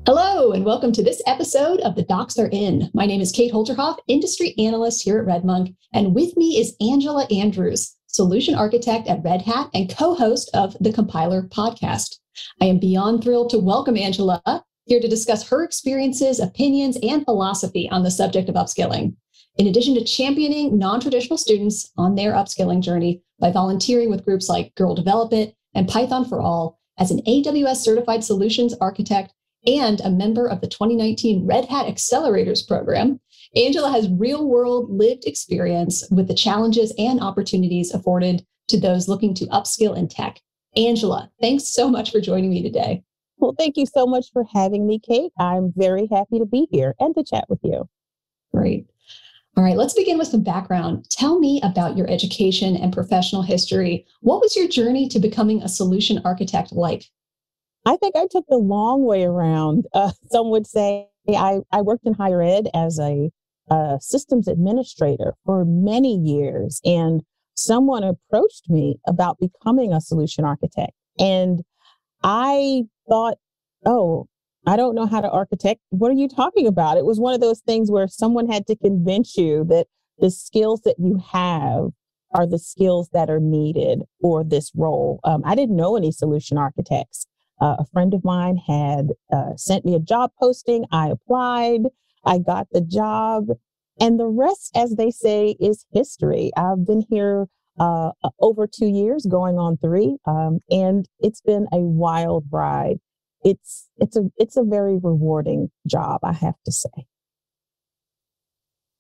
Hello, and welcome to this episode of The Docs Are In. My name is Kate Holterhoff, Industry Analyst here at RedMonk, and with me is Angela Andrews, Solution Architect at Red Hat and co-host of the Compiler podcast. I am beyond thrilled to welcome Angela here to discuss her experiences, opinions, and philosophy on the subject of upskilling. In addition to championing non-traditional students on their upskilling journey by volunteering with groups like Girl Develop It and Python for All, as an AWS Certified Solutions Architect, and a member of the 2019 Red Hat Accelerators program, Angela has real-world lived experience with the challenges and opportunities afforded to those looking to upskill in tech. Angela, thanks so much for joining me today. Well, thank you so much for having me, Kate. I'm very happy to be here and to chat with you. Great. All right, let's begin with some background. Tell me about your education and professional history. What was your journey to becoming a solution architect like? I think I took the long way around. Some would say I worked in higher ed as a systems administrator for many years, and someone approached me about becoming a solution architect. And I thought, oh, I don't know how to architect. What are you talking about? It was one of those things where someone had to convince you that the skills that you have are the skills that are needed for this role. I didn't know any solution architects. A friend of mine had sent me a job posting. I applied. I got the job. And the rest, as they say, is history. I've been here over 2 years, going on 3, and it's been a wild ride. It's a very rewarding job, I have to say.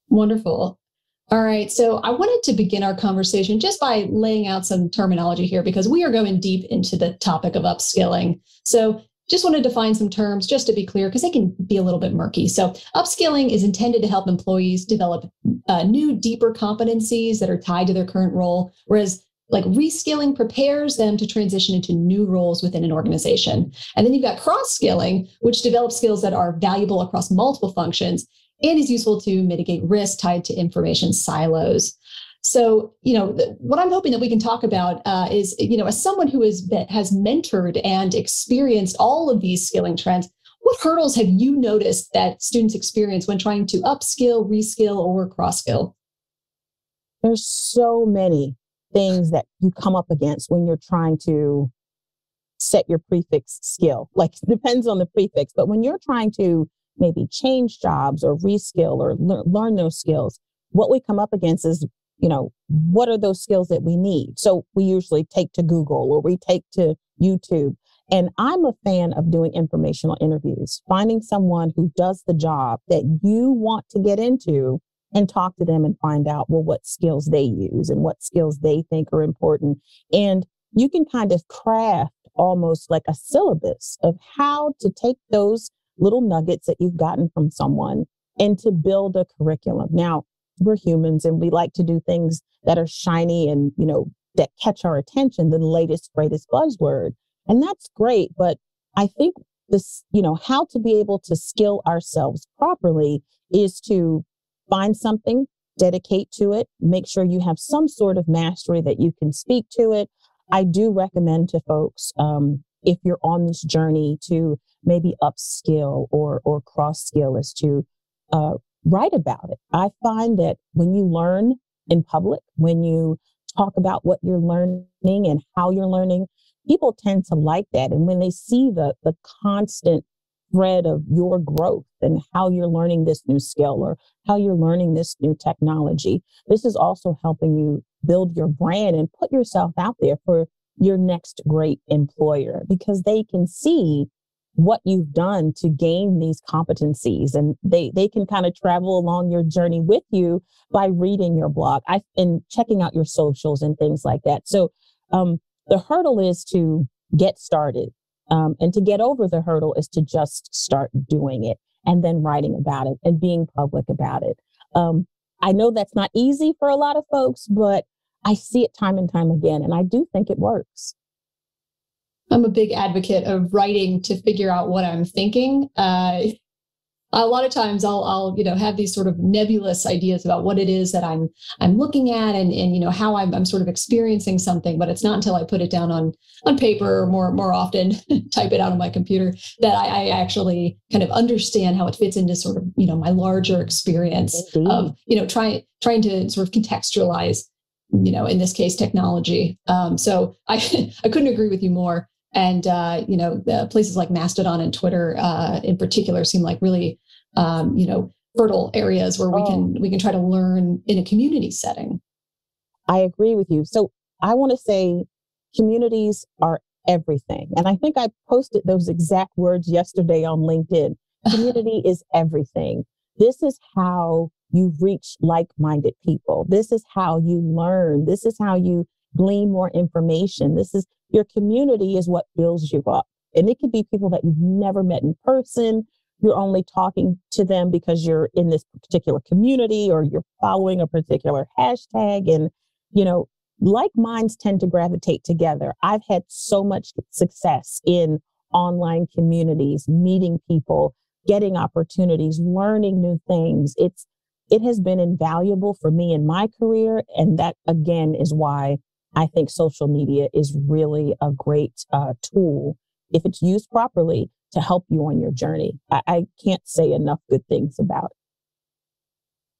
Wonderful. All right. So I wanted to begin our conversation just by laying out some terminology here because we are going deep into the topic of upskilling. So just want to define some terms just to be clear because they can be a little bit murky. So upskilling is intended to help employees develop new, deeper competencies that are tied to their current role, whereas like reskilling prepares them to transition into new roles within an organization. And then you've got cross-skilling, which develops skills that are valuable across multiple functions and is useful to mitigate risk tied to information silos. So, what I'm hoping that we can talk about is, as someone who has mentored and experienced all of these skilling trends, what hurdles have you noticed that students experience when trying to upskill, reskill, or cross-skill? There's so many things that you come up against when you're trying to set your prefix skill. Like, it depends on the prefix, but when you're trying to maybe change jobs or reskill or learn those skills, what we come up against is, what are those skills that we need? So we usually take to Google or we take to YouTube. And I'm a fan of doing informational interviews, finding someone who does the job that you want to get into and talk to them and find out, well, what skills they use and what skills they think are important. And you can kind of craft almost like a syllabus of how to take those little nuggets that you've gotten from someone and to build a curriculum. Now, we're humans and we like to do things that are shiny and, that catch our attention, the latest, greatest buzzword. And that's great. But I think this, how to be able to skill ourselves properly is to find something, dedicate to it, make sure you have some sort of mastery that you can speak to it. I do recommend to folks, if you're on this journey to maybe upskill or cross skill, is to write about it. I find that when you learn in public, when you talk about what you're learning and how you're learning, people tend to like that. And when they see the constant thread of your growth and how you're learning this new skill or how you're learning this new technology, this is also helping you build your brand and put yourself out there for your next great employer, because they can see what you've done to gain these competencies, and they can kind of travel along your journey with you by reading your blog and checking out your socials and things like that. So the hurdle is to get started, and to get over the hurdle is to just start doing it and then writing about it and being public about it. I know that's not easy for a lot of folks, but I see it time and time again, and I do think it works. I'm a big advocate of writing to figure out what I'm thinking. a lot of times I'll have these sort of nebulous ideas about what it is that I'm looking at and how I'm sort of experiencing something, but it's not until I put it down on paper or more often type it out on my computer that I actually kind of understand how it fits into sort of my larger experience of trying to sort of contextualize in this case technology. So I I couldn't agree with you more. And the places like Mastodon and Twitter in particular seem like really fertile areas where we can try to learn in a community setting. I agree with you. So I want to say communities are everything. And I think I posted those exact words yesterday on LinkedIn. Community is everything. This is how you reach like-minded people. This is how you learn. This is how you glean more information. Your community is what builds you up. And it could be people that you've never met in person. You're only talking to them because you're in this particular community or you're following a particular hashtag. And, like minds tend to gravitate together. I've had so much success in online communities, meeting people, getting opportunities, learning new things. It has been invaluable for me in my career. And that, again, is why I think social media is really a great tool, if it's used properly, to help you on your journey. I can't say enough good things about it.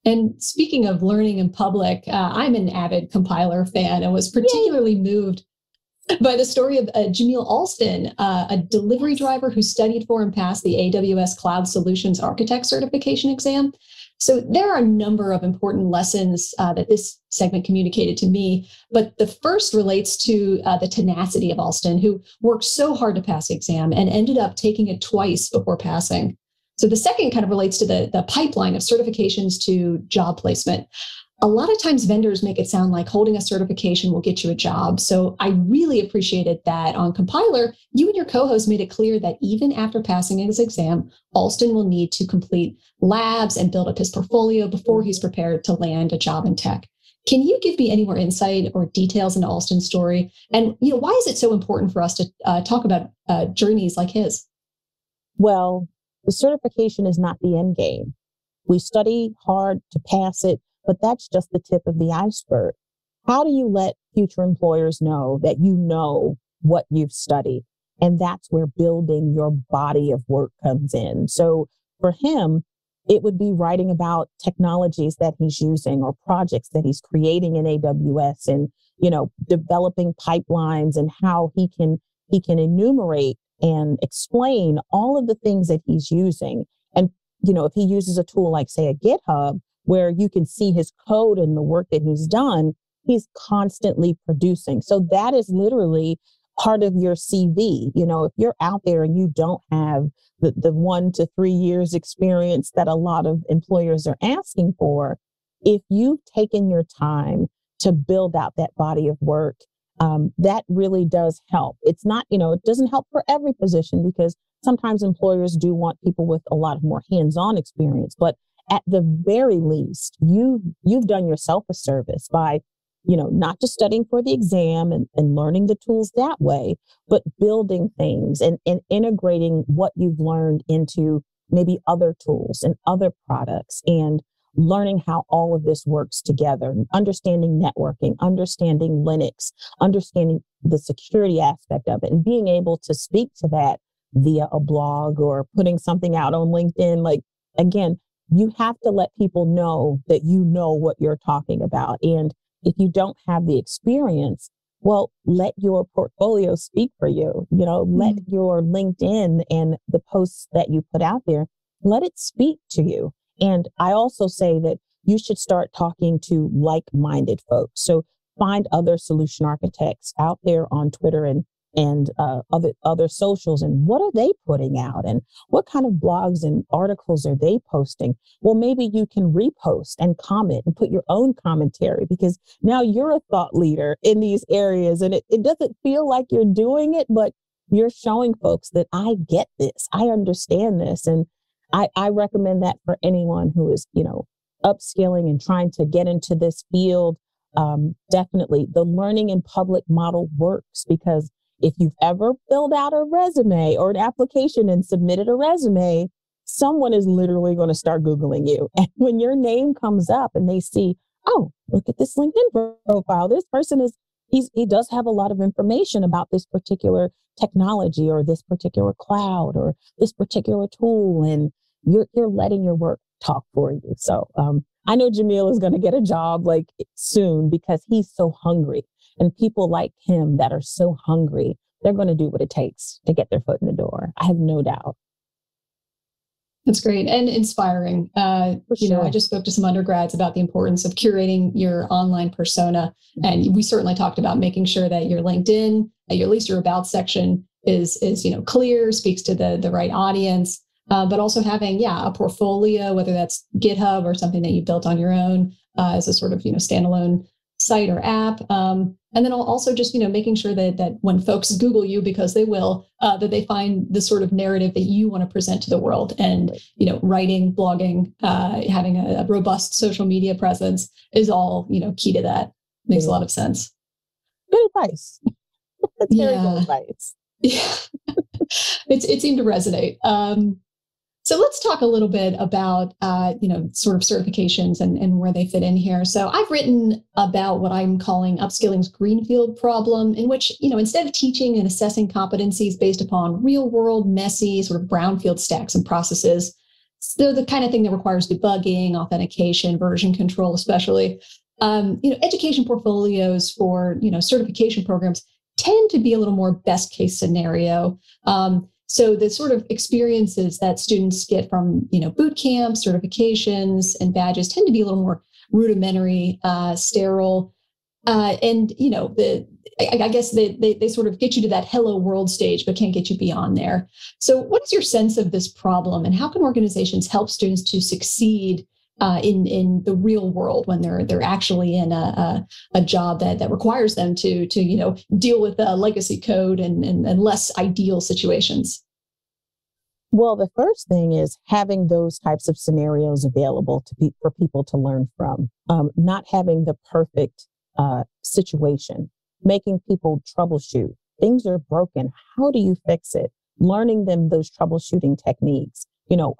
And speaking of learning in public, I'm an avid compiler fan and was particularly moved by the story of Jamil Alston, a delivery driver who studied for and passed the AWS Cloud Solutions Architect certification exam. So there are a number of important lessons that this segment communicated to me, but the first relates to the tenacity of Alston, who worked so hard to pass the exam and ended up taking it twice before passing. So the second kind of relates to the pipeline of certifications to job placement. A lot of times vendors make it sound like holding a certification will get you a job. So I really appreciated that on Compiler, you and your co-host made it clear that even after passing his exam, Alston will need to complete labs and build up his portfolio before he's prepared to land a job in tech. Can you give me any more insight or details into Alston's story? And why is it so important for us to talk about journeys like his? Well, the certification is not the end game. We study hard to pass it, but that's just the tip of the iceberg. How do you let future employers know that you know what you've studied? And that's where building your body of work comes in. So for him, it would be writing about technologies that he's using or projects that he's creating in AWS and, developing pipelines and how he can enumerate and explain all of the things that he's using. And, if he uses a tool like, say, a GitHub, where you can see his code and the work that he's done, he's constantly producing. So that is literally part of your CV. If you're out there and you don't have the 1 to 3 years experience that a lot of employers are asking for, if you've taken your time to build out that body of work, that really does help. It's not, it doesn't help for every position because sometimes employers do want people with a lot of more hands-on experience, but at the very least, you've done yourself a service by, not just studying for the exam and learning the tools that way, but building things and integrating what you've learned into maybe other tools and other products and learning how all of this works together, understanding networking, understanding Linux, understanding the security aspect of it, and being able to speak to that via a blog or putting something out on LinkedIn. Like, again, you have to let people know that you know what you're talking about. And if you don't have the experience, well, let your portfolio speak for you. Let your LinkedIn and the posts that you put out there, let it speak to you. And I also say that you should start talking to like-minded folks. So find other solution architects out there on Twitter and other socials, and what are they putting out and what kind of blogs and articles are they posting? Well, maybe you can repost and comment and put your own commentary because now you're a thought leader in these areas and it doesn't feel like you're doing it, but you're showing folks that I get this, I understand this. And I recommend that for anyone who is, upskilling and trying to get into this field. Definitely the learning in public model works because if you've ever filled out a resume or an application and submitted a resume, someone is literally going to start Googling you. And when your name comes up and they see, oh, look at this LinkedIn profile. This person he does have a lot of information about this particular technology or this particular cloud or this particular tool. And you're letting your work talk for you. So I know Jamil is going to get a job like soon because he's so hungry. And people like him that are so hungry, they're going to do what it takes to get their foot in the door. I have no doubt. That's great and inspiring. You know, I just spoke to some undergrads about the importance of curating your online persona. And we certainly talked about making sure that your LinkedIn, at least your about section is clear, speaks to the right audience, but also having, a portfolio, whether that's GitHub or something that you built on your own as a sort of, standalone site or app. And then also just, making sure that when folks Google you, because they will, that they find the sort of narrative that you want to present to the world. And, writing, blogging, having a robust social media presence is all, key to that. Makes a lot of sense. Good advice. That's very good advice. Yeah. It seemed to resonate. So let's talk a little bit about, sort of certifications and where they fit in here. So I've written about what I'm calling upskilling's greenfield problem, in which, instead of teaching and assessing competencies based upon real world, messy sort of brownfield stacks and processes, they're the kind of thing that requires debugging, authentication, version control, especially, education portfolios for, certification programs tend to be a little more best case scenario. So the sort of experiences that students get from, boot camps, certifications, and badges tend to be a little more rudimentary, sterile, and I guess they sort of get you to that hello world stage, but can't get you beyond there. So, what is your sense of this problem, and how can organizations help students to succeed in the real world when they're actually in a job that requires them to deal with legacy code and less ideal situations? Well, the first thing is having those types of scenarios available for people to learn from. Not having the perfect situation, making people troubleshoot. Things are broken. How do you fix it? Learning them those troubleshooting techniques.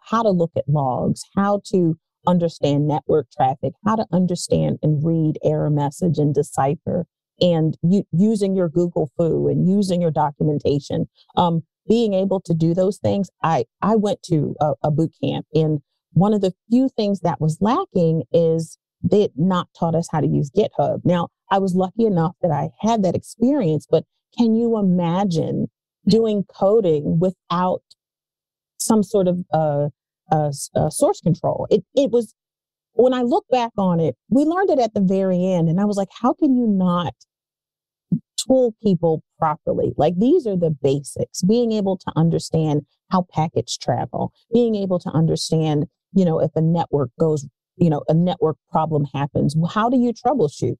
How to look at logs, how to understand network traffic, how to understand and read error message and decipher, and using your Google Fu and using your documentation. Being able to do those things. I went to a boot camp, and one of the few things that was lacking is they had not taught us how to use GitHub. Now, I was lucky enough that I had that experience, but can you imagine doing coding without some sort of source control? It was, when I look back on it, we learned it at the very end, and I was like, how can you not tool people properly? Like, these are the basics. Being able to understand how packets travel, being able to understand, if a network goes, a network problem happens, how do you troubleshoot?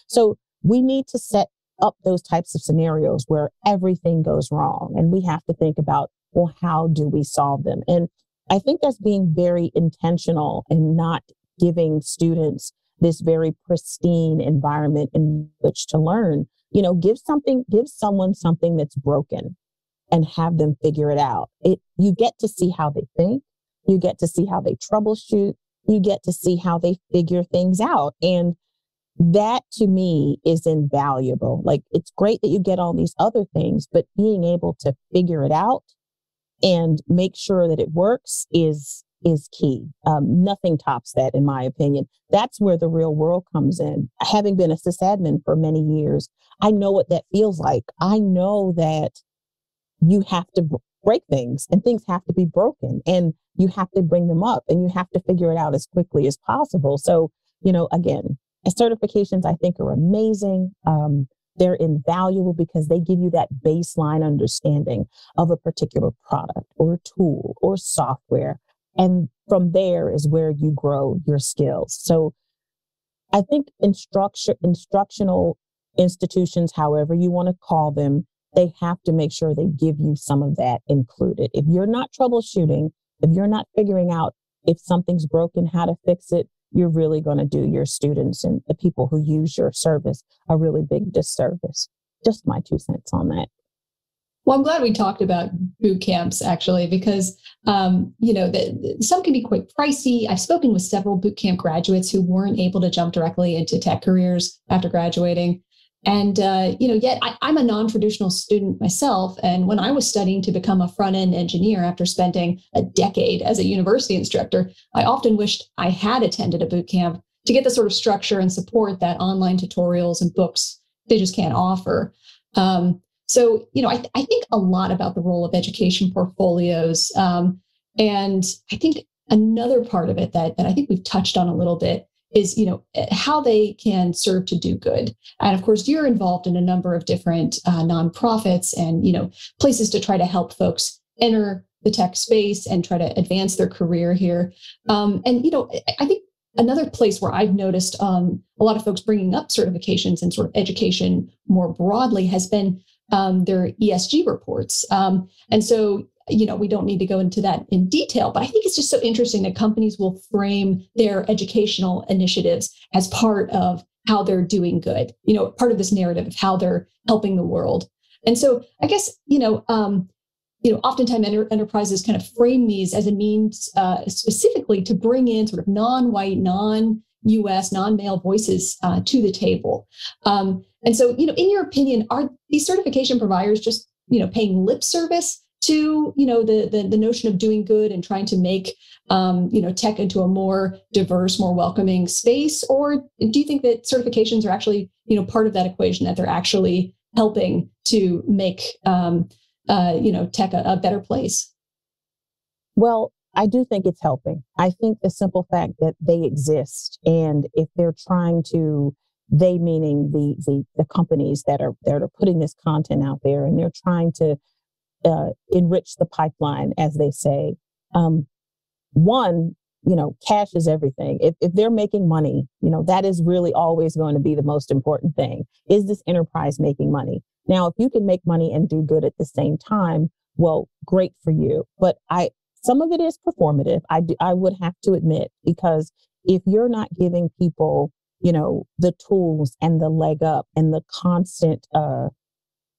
So we need to set up those types of scenarios where everything goes wrong, and we have to think about, well, how do we solve them? And I think that's being very intentional and not giving students this very pristine environment in which to learn. Give someone something that's broken and have them figure it out. You get to see how they think. You get to see how they troubleshoot. You get to see how they figure things out. And that to me is invaluable. Like, it's great that you get all these other things, but being able to figure it out and make sure that it works is key. Nothing tops that, in my opinion. That's where the real world comes in. Having been a sysadmin for many years, I know what that feels like. I know that you have to break things, and things have to be broken, and you have to bring them up, and you have to figure it out as quickly as possible. So, again, certifications I think are amazing. They're invaluable because they give you that baseline understanding of a particular product or tool or software. And from there is where you grow your skills. So I think instructional institutions, however you want to call them, they have to make sure they give you some of that included. If you're not troubleshooting, if you're not figuring out if something's broken, how to fix it, you're really going to do your students and the people who use your service a really big disservice. Just my 2 cents on that. Well, I'm glad we talked about boot camps actually, because some can be quite pricey. I've spoken with several boot camp graduates who weren't able to jump directly into tech careers after graduating, and yet I'm a non-traditional student myself. And when I was studying to become a front-end engineer after spending a decade as a university instructor, I often wished I had attended a boot camp to get the sort of structure and support that online tutorials and books they just can't offer. I think a lot about the role of education portfolios. And I think another part of it that I think we've touched on a little bit is, how they can serve to do good. And of course, you're involved in a number of different nonprofits and, places to try to help folks enter the tech space and try to advance their career here. I think another place where I've noticed a lot of folks bringing up certifications and sort of education more broadly has been their ESG reports. We don't need to go into that in detail, but I think it's just so interesting that companies will frame their educational initiatives as part of how they're doing good, part of this narrative of how they're helping the world. And so I guess, oftentimes enterprises kind of frame these as a means specifically to bring in sort of non-white, non-US, non-male voices to the table. In your opinion, are these certification providers just, paying lip service to, the notion of doing good and trying to make, tech into a more diverse, more welcoming space? Or do you think that certifications are actually, part of that equation, that they're actually helping to make, tech a better place? Well, I do think it's helping. I think the simple fact that they exist, and if they're trying to, they meaning the companies that are putting this content out there, and they're trying to enrich the pipeline, as they say. One, cash is everything. If they're making money, that is really always going to be the most important thing. Is this enterprise making money? Now, if you can make money and do good at the same time, well, great for you. But some of it is performative. I would have to admit, because if you're not giving people, the tools and the leg up and the constant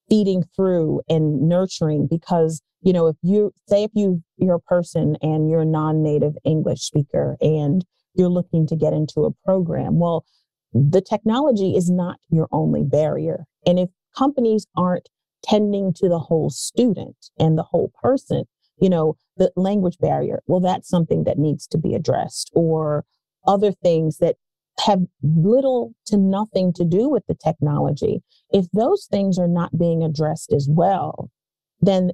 feeding through and nurturing, because, if you're a person and you're a non-native English speaker and you're looking to get into a program, well, the technology is not your only barrier. And if companies aren't tending to the whole student and the whole person, the language barrier, well, that's something that needs to be addressed, or other things that have little to nothing to do with the technology. If those things are not being addressed as well, then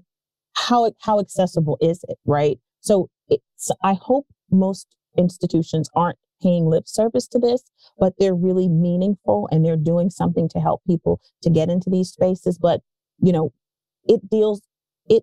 how accessible is it, right? So I hope most institutions aren't paying lip service to this, but they're really meaningful and they're doing something to help people to get into these spaces. But, it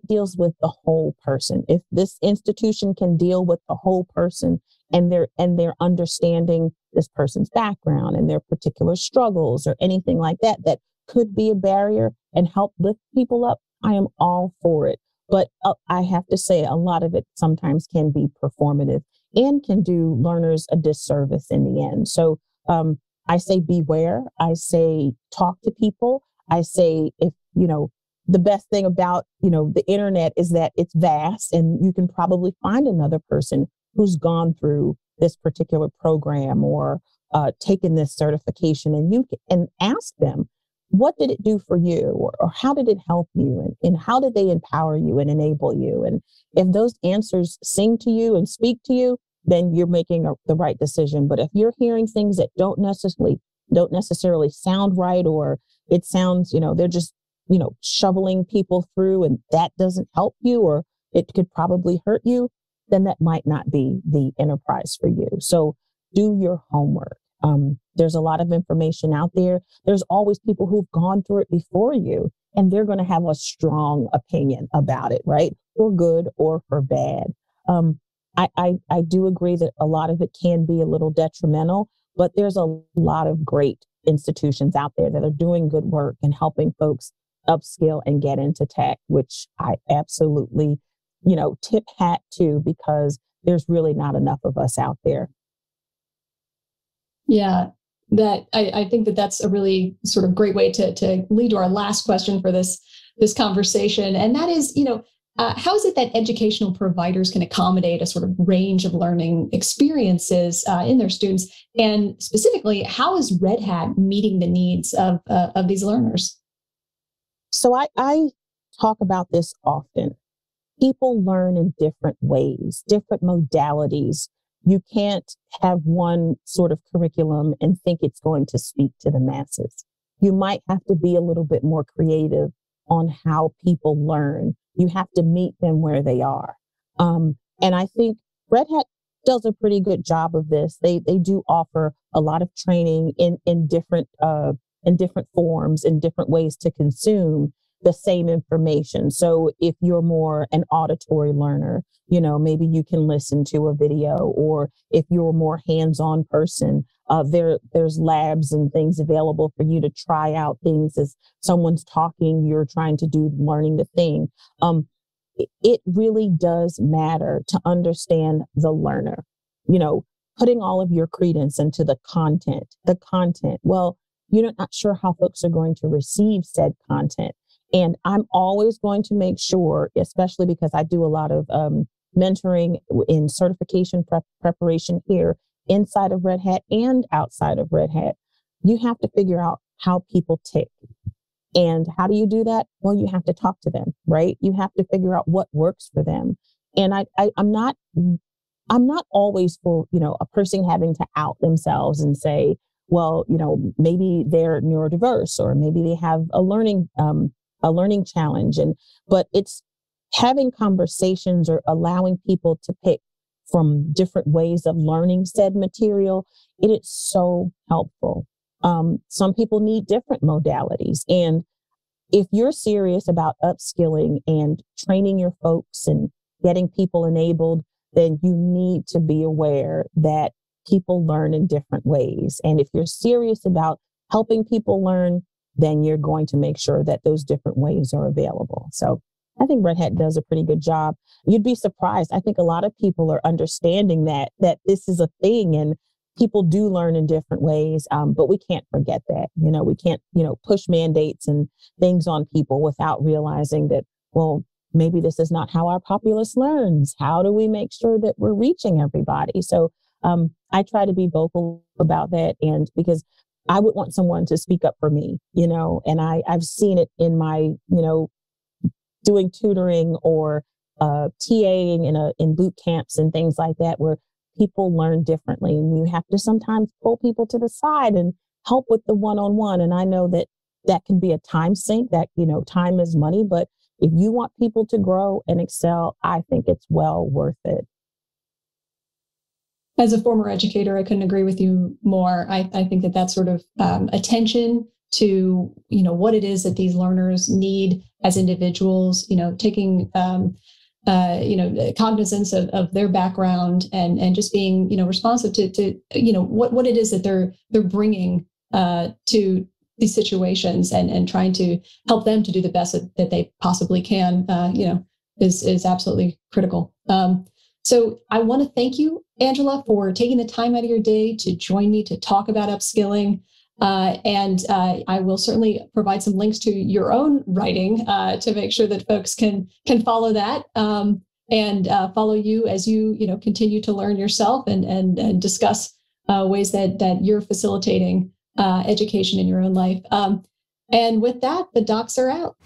deals with the whole person. If this institution can deal with the whole person and they're understanding this person's background and their particular struggles or anything like that could be a barrier and help lift people up, I am all for it. But I have to say, a lot of it sometimes can be performative and can do learners a disservice in the end. So I say beware. I say talk to people. I say, if, the best thing about, the internet is that it's vast, and you can probably find another person who's gone through this particular program or taken this certification, and you can ask them, what did it do for you? Or how did it help you? And how did they empower you and enable you? And if those answers sing to you and speak to you, then you're making the right decision. But if you're hearing things that don't necessarily sound right, or it sounds, they're just, shoveling people through, and that doesn't help you, or it could probably hurt you, then that might not be the enterprise for you. So do your homework. There's a lot of information out there. There's always people who've gone through it before you, and they're going to have a strong opinion about it, right? For good or for bad. I do agree that a lot of it can be a little detrimental, but there's a lot of great institutions out there that are doing good work and helping folks upskill and get into tech, which I absolutely, tip hat to, because there's really not enough of us out there. Yeah, I think that's a really sort of great way to lead to our last question for this this conversation, and that is, how is it that educational providers can accommodate a sort of range of learning experiences in their students? And specifically, how is Red Hat meeting the needs of these learners? So I talk about this often. People learn in different ways, different modalities. You can't have one sort of curriculum and think it's going to speak to the masses. You might have to be a little bit more creative on how people learn. You have to meet them where they are. And I think Red Hat does a pretty good job of this. They do offer a lot of training in different forms, in different ways to consume the same information. So if you're more an auditory learner, maybe you can listen to a video, or if you're a more hands-on person, there's labs and things available for you to try out things as someone's talking, you're trying to do learning the thing. It really does matter to understand the learner, putting all of your credence into the content. Well, you're not sure how folks are going to receive said content. And I'm always going to make sure, especially because I do a lot of mentoring in certification preparation here inside of Red Hat and outside of Red Hat, you have to figure out how people tick. And how do you do that? Well, you have to talk to them, right? You have to figure out what works for them. And I'm not always for, a person having to out themselves and say, well, maybe they're neurodiverse, or maybe they have a learning challenge. But it's having conversations or allowing people to pick from different ways of learning said material. It is so helpful. Some people need different modalities. And if you're serious about upskilling and training your folks and getting people enabled, then you need to be aware that people learn in different ways. And if you're serious about helping people learn, then you're going to make sure that those different ways are available. So I think Red Hat does a pretty good job. You'd be surprised. I think a lot of people are understanding that this is a thing and people do learn in different ways. But we can't forget that, we can't, push mandates and things on people without realizing that, well, maybe this is not how our populace learns. How do we make sure that we're reaching everybody? So I try to be vocal about that. And because I would want someone to speak up for me, and I've seen it in my, doing tutoring or TAing in boot camps and things like that, where people learn differently. And you have to sometimes pull people to the side and help with the one-on-one. And I know that can be a time sink, that, time is money. But if you want people to grow and excel, I think it's well worth it. As a former educator, I couldn't agree with you more. I think that sort of attention to, what it is that these learners need as individuals, taking, cognizance of their background and just being, responsive to what it is that they're bringing to these situations and trying to help them to do the best that they possibly can, is absolutely critical. So I want to thank you, Angela, for taking the time out of your day to join me to talk about upskilling. And I will certainly provide some links to your own writing to make sure that folks can follow that and follow you as you continue to learn yourself and discuss ways that you're facilitating education in your own life. And with that, the docs are out.